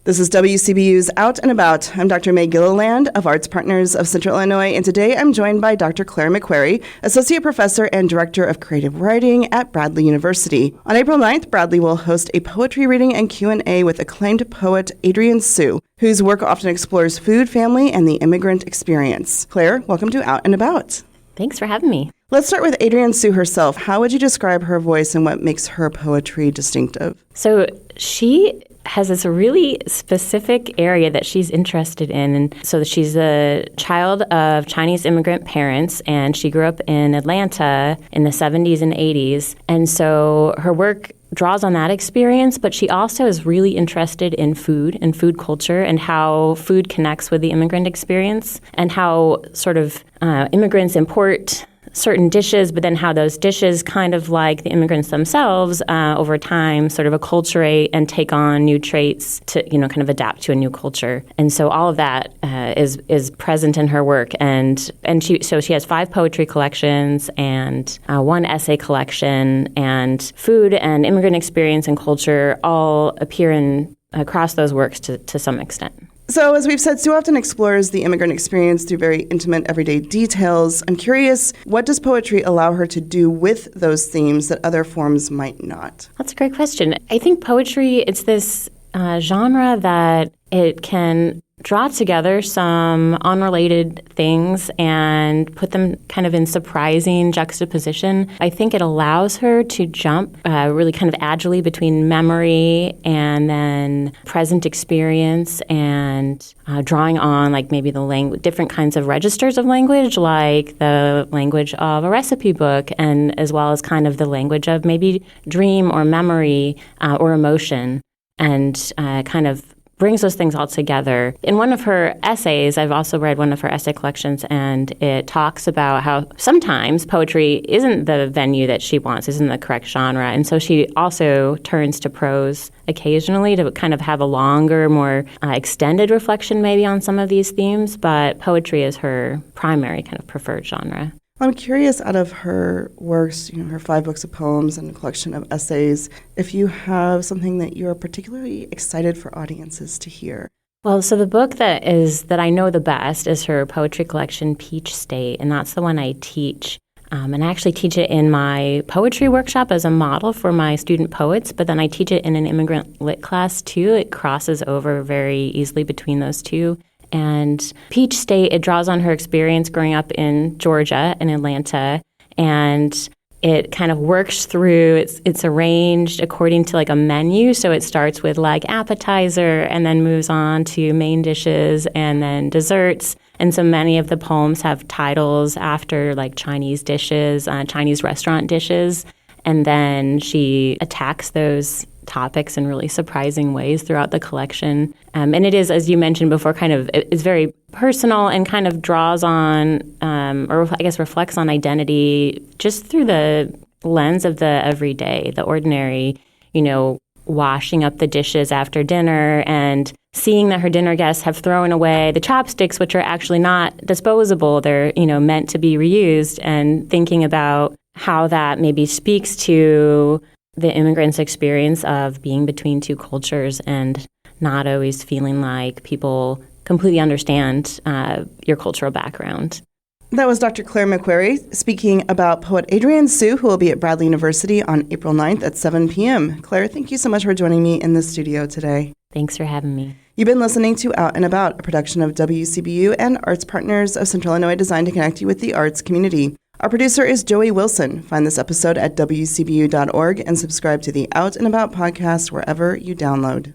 This is WCBU's Out and About. I'm Dr. May Gilliland of ArtsPartners of Central Illinois, and today I'm joined by Dr. Claire McQuerry, Associate Professor and Director of Creative Writing at Bradley University. On April 9th, Bradley will host a poetry reading and Q&A with acclaimed poet Adrienne Su, whose work often explores food, family, and the immigrant experience. Claire, welcome to Out and About. Thanks for having me. Let's start with Adrienne Su herself. How would you describe her voice and what makes her poetry distinctive? So she has this really specific area that she's interested in. And so she's a child of Chinese immigrant parents, and she grew up in Atlanta in the 70s and 80s. And so her work draws on that experience, but she also is really interested in food and food culture and how food connects with the immigrant experience and how sort of immigrants import certain dishes, but then how those dishes, kind of like the immigrants themselves, over time sort of acculturate and take on new traits to, kind of adapt to a new culture. And so all of that is present in her work. And she has 5 poetry collections and 1 essay collection, and food and immigrant experience and culture all appear across those works to some extent. So, as we've said, Sue often explores the immigrant experience through very intimate, everyday details. I'm curious, what does poetry allow her to do with those themes that other forms might not? That's a great question. I think poetry, it's this genre that it can draw together some unrelated things and put them kind of in surprising juxtaposition. I think it allows her to jump really kind of agilely between memory and then present experience and drawing on like maybe the different kinds of registers of language, like the language of a recipe book, and as well as kind of the language of maybe dream or memory or emotion, and kind of brings those things all together. In one of her essays, I've also read one of her essay collections, and it talks about how sometimes poetry isn't the venue that she wants, isn't the correct genre. And so she also turns to prose occasionally to kind of have a longer, more extended reflection maybe on some of these themes, but poetry is her primary kind of preferred genre. I'm curious, out of her works, her 5 books of poems and a collection of essays, if you have something that you're particularly excited for audiences to hear. Well, so the book that I know the best is her poetry collection, Peach State, and that's the one I teach. And I actually teach it in my poetry workshop as a model for my student poets, but then I teach it in an immigrant lit class too. It crosses over very easily between those two. And Peach State, it draws on her experience growing up in Georgia, in Atlanta, and it kind of works through, it's arranged according to like a menu. So it starts with like appetizer and then moves on to main dishes and then desserts. And so many of the poems have titles after like Chinese dishes, Chinese restaurant dishes. And then she attacks those topics in really surprising ways throughout the collection. And it is, as you mentioned before, it's very personal and kind of draws on, or I guess reflects on identity just through the lens of the everyday, the ordinary, washing up the dishes after dinner and seeing that her dinner guests have thrown away the chopsticks, which are actually not disposable. They're, meant to be reused, and thinking about how that maybe speaks to the immigrant's experience of being between two cultures and not always feeling like people completely understand your cultural background. That was Dr. Claire McQuerry speaking about poet Adrienne Su, who will be at Bradley University on April 9th at 7 p.m. Claire, thank you so much for joining me in the studio today. Thanks for having me. You've been listening to Out and About, a production of WCBU and ArtsPartners of Central Illinois, designed to connect you with the arts community. Our producer is Joey Wilson. Find this episode at WCBU.org and subscribe to the Out and About podcast wherever you download.